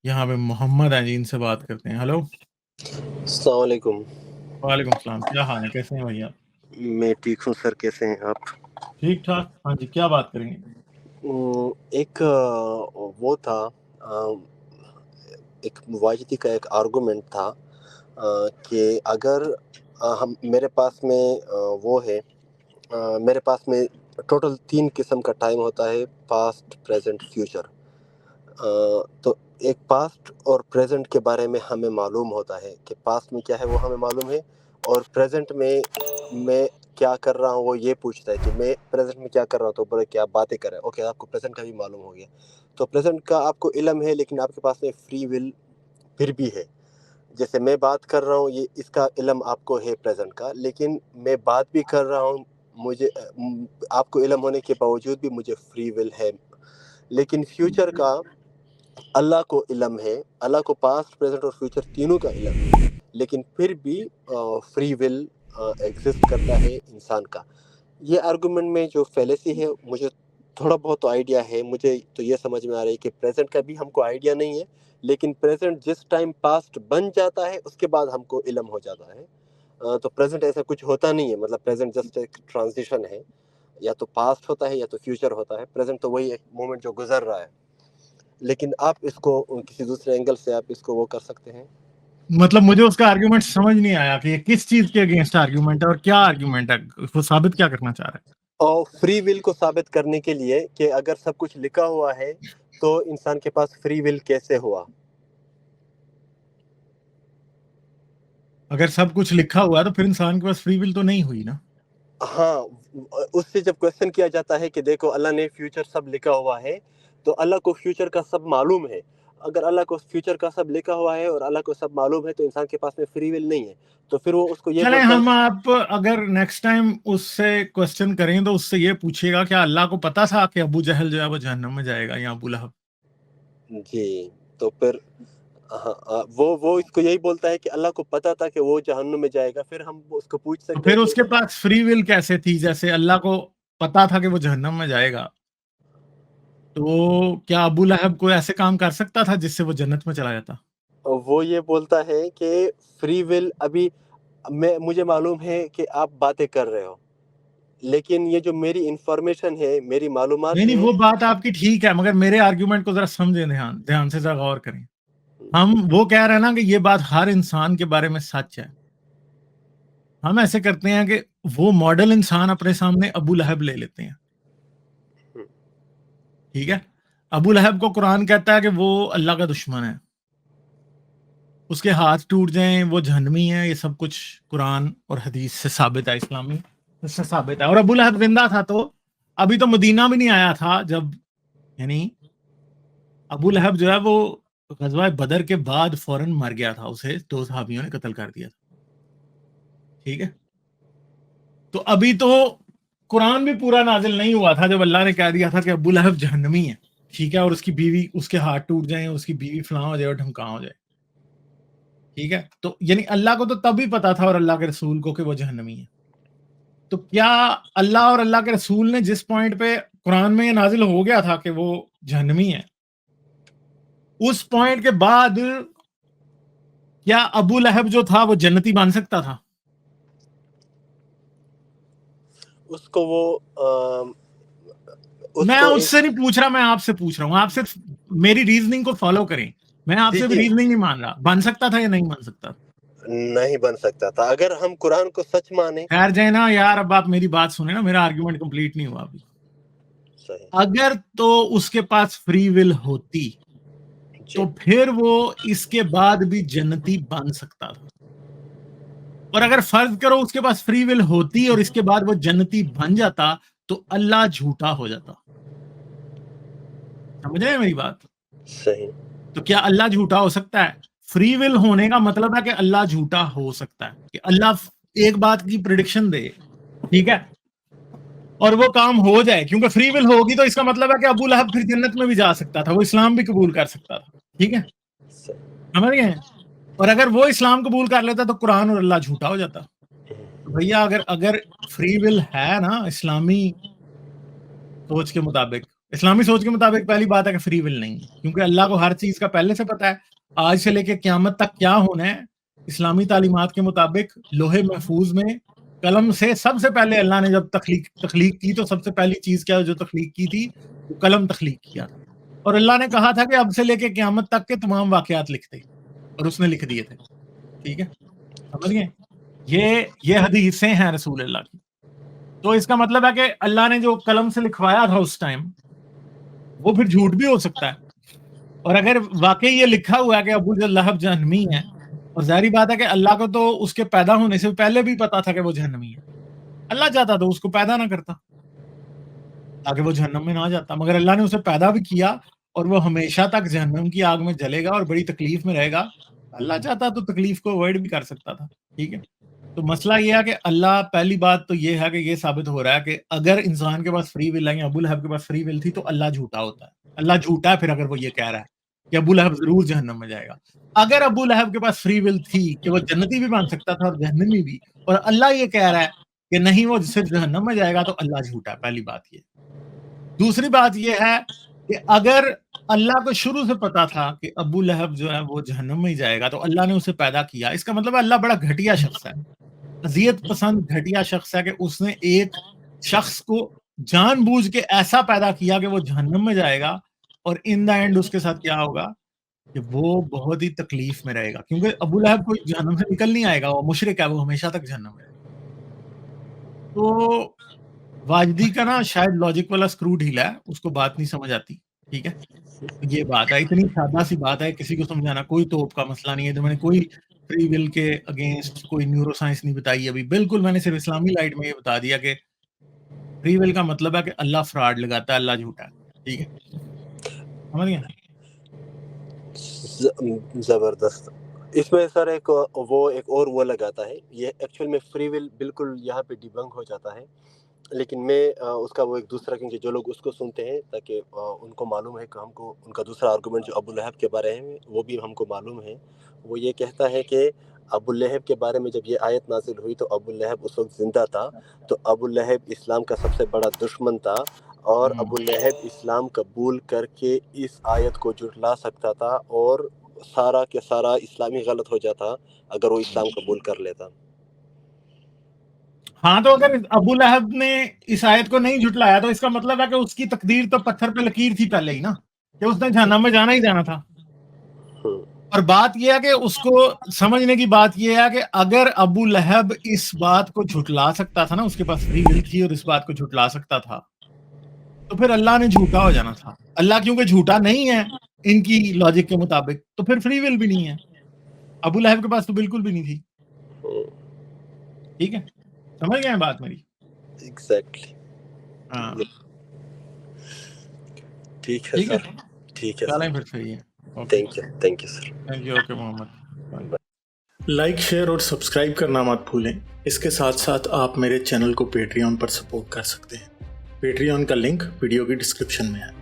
یہاں پہ محمد ہیں جی، ان سے بات کرتے ہیں. ہلو. السلام علیکم. وعلیکم السلام. کیا حال ہے؟ کیسے ہیں بھیا؟ میں ٹھیک ہوں سر، کیسے ہیں آپ؟ ٹھیک ٹھاک. ہاں جی، کیا بات کریں گے؟ ایک وہ تھا، ایک واجدی کا ایک آرگومنٹ تھا کہ اگر میرے پاس میں وہ ہے، میرے پاس میں ٹوٹل 3 قسم کا ٹائم ہوتا ہے، پاسٹ، پریزنٹ، فیوچر. تو ایک پاسٹ اور پریزنٹ کے بارے میں ہمیں معلوم ہوتا ہے کہ پاسٹ میں کیا ہے وہ ہمیں معلوم ہے، اور پریزنٹ میں کیا کر رہا ہوں وہ یہ پوچھتا ہے کہ میں پریزنٹ میں کیا کر رہا ہوں. تو بڑے کیا باتیں کر رہے ہیں. اوکے، آپ کو پریزنٹ کا بھی معلوم ہو گیا. تو پریزنٹ کا آپ کو علم ہے، لیکن آپ کے پاس میں فری ول پھر بھی ہے. جیسے میں بات کر رہا ہوں، یہ اس کا علم آپ کو ہے پریزنٹ کا، لیکن میں بات بھی کر رہا ہوں، مجھے آپ کو علم ہونے کے باوجود بھی مجھے فری ول ہے. لیکن فیوچر کا اللہ کو علم ہے، اللہ کو پاسٹ، پریزنٹ اور فیوچر تینوں کا علم ہے، لیکن پھر بھی فری ول ایگزسٹ کرتا ہے انسان کا. یہ آرگومنٹ میں جو فیلیسی ہے، مجھے تھوڑا بہت تو آئیڈیا ہے. مجھے تو یہ سمجھ میں آ رہی ہے کہ پریزنٹ کا بھی ہم کو آئیڈیا نہیں ہے، لیکن پریزنٹ جس ٹائم پاسٹ بن جاتا ہے اس کے بعد ہم کو علم ہو جاتا ہے. تو پریزنٹ ایسا کچھ ہوتا نہیں ہے، مطلب پریزنٹ جسٹ ایک ٹرانزیشن ہے، یا تو پاسٹ ہوتا ہے یا تو فیوچر ہوتا ہے. پریزنٹ تو وہی ایک مومنٹ جو گزر رہا ہے. لیکن آپ اس کو کسی دوسرے اینگل سے آپ اس کو وہ کر سکتے ہیں. مطلب مجھے اس کا آرگیومنٹ سمجھ نہیں آیا کہ یہ کس چیز کے اگینسٹ آرگیومنٹ ہے اور کیا آرگیومنٹ ہے، اس کو ثابت کیا کرنا چاہ رہا ہے؟ اور فری ول کو ثابت کرنے کے لیے کہ اگر سب کچھ لکھا ہوا ہے تو انسان کے پاس فری ول کیسے ہوا. اگر سب کچھ لکھا ہوا ہے تو پھر انسان کے پاس فری ول تو نہیں ہوئی نا. ہاں، اس سے جب کویسچن کیا جاتا ہے کہ دیکھو اللہ نے فیوچر سب لکھا ہوا ہے، تو اللہ کو فیوچر کا سب معلوم ہے. اگر اللہ کو فیوچر کا سب لکھا ہوا ہے اور اللہ کو سب معلوم ہے تو انسان کے پاس میں فری ول نہیں ہے. تو پھر وہ اس کو یہ چلیں بولتا ہم ہے. آپ اگر نیکسٹ ٹائم اس سے کوشچن کریں تو اس سے یہ پوچھیے گا کیا اللہ کو پتا تھا کہ ابو جہل جو ہے وہ جہنم میں جائے گا یا ابو لہب؟ جی، تو پھر وہ اس کو یہی بولتا ہے کہ اللہ کو پتا تھا کہ وہ جہنم میں جائے گا. پھر ہم اس کو پوچھ تو سکتے ہیں پھر کہ اس کے پاس فری ول کیسے تھی؟ جیسے اللہ کو پتا تھا کہ وہ جہنم میں جائے گا، تو کیا ابو لہب کوئی ایسے کام کر سکتا تھا جس سے وہ جنت میں چلا جاتا؟ وہ یہ بولتا ہے کہ فری ول ابھی مجھے معلوم ہے کہ آپ باتیں کر رہے ہو، لیکن یہ جو میری انفارمیشن ہے، میری معلومات نہیں ہے. وہ بات آپ کی ٹھیک ہے، مگر میرے آرگیومنٹ کو ذرا سمجھیں، دھیان سے ذرا غور کریں. ہم وہ کہہ رہے ہیں نا کہ یہ بات ہر انسان کے بارے میں سچ ہے. ہم ایسے کرتے ہیں کہ وہ ماڈل انسان اپنے سامنے ابو لہب لے لیتے ہیں. ٹھیک ہے، ابو لہب کو قرآن کہتا ہے کہ وہ اللہ کا دشمن ہے، اس کے ہاتھ ٹوٹ جائیں وہ جہنمی ہے. یہ سب کچھ قرآن اور حدیث سے ثابت ہے، اسلامی سے ثابت ہے. اور ابو لہب زندہ تھا تو ابھی تو مدینہ بھی نہیں آیا تھا جب، یعنی ابو لہب جو ہے وہ غزوہ بدر کے بعد فوراً مر گیا تھا، اسے 2 صحابیوں نے قتل کر دیا تھا. ٹھیک ہے، تو ابھی تو قرآن بھی پورا نازل نہیں ہوا تھا جب اللہ نے کہہ دیا تھا کہ ابو لہب جہنمی ہے. ٹھیک ہے، اور اس کی بیوی، اس کے ہاتھ ٹوٹ جائیں، اس کی بیوی فلاں ہو جائے اور ڈھمکاں ہو جائے. ٹھیک ہے، تو یعنی اللہ کو تو تب بھی پتا تھا اور اللہ کے رسول کو کہ وہ جہنمی ہے. تو کیا اللہ اور اللہ کے رسول نے جس پوائنٹ پہ قرآن میں یہ نازل ہو گیا تھا کہ وہ جہنمی ہے، اس پوائنٹ کے بعد کیا ابو لہب جو تھا وہ جنتی بن سکتا تھا؟ اس کو وہ میں اس سے نہیں پوچھ رہا، میں آپ سے پوچھ رہا ہوں. آپ صرف میری ریزننگ کو فالو کریں. میں آپ سے بھی ریزننگ نہیں مان رہا. بن سکتا تھا یا نہیں بن سکتا؟ نہیں بن سکتا تھا اگر ہم قرآن کو سچ مانیں. خیر جائے نا یار، اب آپ میری بات سنیں نا، میرا آرگیومنٹ کمپلیٹ نہیں ہوا ابھی. صحیح. اگر تو اس کے پاس فری ول ہوتی جی. تو پھر وہ اس کے بعد بھی جنتی بن سکتا تھا. اور اگر فرض کرو اس کے پاس فری ول ہوتی اور اس کے بعد وہ جنتی بن جاتا تو اللہ جھوٹا ہو جاتا. سمجھ رہے ہیں میری بات؟ صحیح. تو کیا اللہ جھوٹا ہو سکتا ہے؟ فری ول ہونے کا مطلب ہے کہ اللہ جھوٹا ہو سکتا ہے، کہ اللہ ایک بات کی پریڈکشن دے، ٹھیک ہے، اور وہ کام ہو جائے. کیونکہ فری ول ہوگی تو اس کا مطلب ہے کہ ابو لہب پھر جنت میں بھی جا سکتا تھا، وہ اسلام بھی قبول کر سکتا تھا. ٹھیک ہے، سمجھ گئے ہیں؟ اور اگر وہ اسلام قبول کر لیتا تو قرآن اور اللہ جھوٹا ہو جاتا. بھیا اگر فری ول ہے نا اسلامی سوچ کے مطابق، اسلامی سوچ کے مطابق پہلی بات ہے کہ فری ول نہیں ہے، کیونکہ اللہ کو ہر چیز کا پہلے سے پتا ہے، آج سے لے کے قیامت تک کیا ہونا ہے۔ اسلامی تعلیمات کے مطابق لوح محفوظ میں قلم سے سب سے پہلے اللہ نے جب تخلیق کی تو سب سے پہلی چیز کیا جو تخلیق کی تھی وہ قلم تخلیق کیا تھا، اور اللہ نے کہا تھا کہ اب سے لے کے قیامت تک کے تمام واقعات لکھ دے، اور اس نے لکھ دیے تھے۔ ٹھیک ہے، سمجھ گئے؟ یہ حدیثیں ہیں رسول اللہ کی۔ تو اس کا مطلب ہے کہ اللہ نے جو قلم سے لکھوایا تھا اس ٹائم وہ پھر جھوٹ بھی ہو سکتا ہے، اور اگر واقعی یہ لکھا ہوا ہے کہ ابو لہب جہنمی ہے، اور ظاہری بات ہے کہ اللہ کو تو اس کے پیدا ہونے سے پہلے بھی پتا تھا کہ وہ جہنمی ہے، اللہ چاہتا تو اس کو پیدا نہ کرتا تاکہ وہ جہنم میں نہ جاتا، مگر اللہ نے اسے پیدا بھی کیا اور وہ ہمیشہ تک جہنم کی آگ میں جلے گا اور بڑی تکلیف میں رہے گا۔ اللہ چاہتا تو تکلیف کو اوائڈ بھی کر سکتا تھا۔ ٹھیک ہے، تو مسئلہ یہ ہے کہ اللہ، پہلی بات تو یہ ہے کہ یہ ثابت ہو رہا ہے کہ اگر انسان کے پاس فری ول ہے یا ابو لہب کے پاس فری ول تھی تو اللہ جھوٹا ہوتا ہے، اللہ جھوٹا ہے پھر اگر وہ یہ کہہ رہا ہے کہ ابو لہب ضرور جہنم میں جائے گا۔ اگر ابو لہب کے پاس فری ول تھی کہ وہ جنتی بھی بن سکتا تھا اور جہنمی بھی، اور اللہ یہ کہہ رہا ہے کہ نہیں وہ صرف جہنم میں جائے گا، تو اللہ جھوٹا ہے، پہلی بات یہ۔ دوسری بات یہ ہے کہ اگر اللہ کو شروع سے پتا تھا کہ ابو لہب جو ہے وہ جہنم میں ہی جائے گا تو اللہ نے اسے پیدا کیا، اس کا مطلب اللہ بڑا گھٹیا شخص ہے، اذیت پسند گھٹیا شخص ہے کہ اس نے ایک شخص کو جان بوجھ کے ایسا پیدا کیا کہ وہ جہنم میں جائے گا، اور ان دا اینڈ اس کے ساتھ کیا ہوگا کہ وہ بہت ہی تکلیف میں رہے گا، کیونکہ ابو لہب کوئی جہنم سے نکل نہیں آئے گا، وہ مشرک ہے، وہ ہمیشہ تک جہنم میں رہے گا۔ تو واجدی کا نا شاید لاجک والا اسکرو ڈھیلا ہے، اس کو بات نہیں سمجھ آتی۔ ٹھیک ہے، یہ بات ہے، اتنی سادہ سی بات ہے، کسی کو سمجھانا کوئی توپ کا مسئلہ نہیں ہے۔ تو میں نے کوئی فری ول کے اگینسٹ کوئی نیورو سائنس نہیں بتائی ابھی، بالکل میں نے صرف اسلامی لائٹ میں یہ بتا دیا کہ فری ول کا مطلب ہے کہ اللہ فراڈ لگاتا ہے، اللہ جھوٹا ہے۔ ٹھیک ہے، سمجھ گئے؟ زبردست۔ اس میں سر ایک اور وہ لگاتا ہے، یہ ایکچوئل میں فری ول بالکل یہاں پہ ڈیبنک ہو جاتا ہے، لیکن میں اس کا وہ ایک دوسرا، کیونکہ جو لوگ اس کو سنتے ہیں تاکہ ان کو معلوم ہے کہ ہم کو ان کا دوسرا آرگومنٹ جو ابو لہب کے بارے میں وہ بھی ہم کو معلوم ہے۔ وہ یہ کہتا ہے کہ ابو لہب کے بارے میں جب یہ آیت نازل ہوئی تو ابو لہب اس وقت زندہ تھا، تو ابو لہب اسلام کا سب سے بڑا دشمن تھا، اور ابو لہب اسلام قبول کر کے اس آیت کو جھٹلا سکتا تھا، اور سارا کے سارا اسلامی غلط ہو جاتا اگر وہ اسلام قبول کر لیتا۔ ہاں، تو اگر ابو لہب نے اس آیت کو نہیں جھٹلایا تو اس کا مطلب ہے کہ اس کی تقدیر تو پتھر پہ لکیر تھی پہلے ہی نا، کہ اس نے جہنم میں جانا ہی جانا تھا۔ اور بات یہ ہے کہ اس کو سمجھنے کی بات یہ ہے کہ اگر ابو لہب اس بات کو جھٹلا سکتا تھا نا، اس کے پاس فری ول تھی اور اس بات کو جھٹلا سکتا تھا، تو پھر اللہ نے جھوٹا ہو جانا تھا۔ اللہ کیونکہ جھوٹا نہیں ہے ان کی لاجک کے مطابق، تو پھر فری ول بھی نہیں ہے، ابو لہب کے پاس تو بالکل بھی نہیں تھی۔ ٹھیک ہے، سمجھ گئے بات میری؟ ایگزیکٹلی۔ ہاں، ٹھیک ہے سر، ٹھیک ہے چلیں سر، پھر صحیح ہے۔ Thank you sir, thank you, okay Muhammad. Like, share اور سبسکرائب کرنا مت بھولیں۔ اس کے ساتھ ساتھ آپ میرے چینل کو پیٹریون پر سپورٹ کر سکتے ہیں۔ پیٹریون کا لنک ویڈیو کی ڈسکرپشن میں ہے۔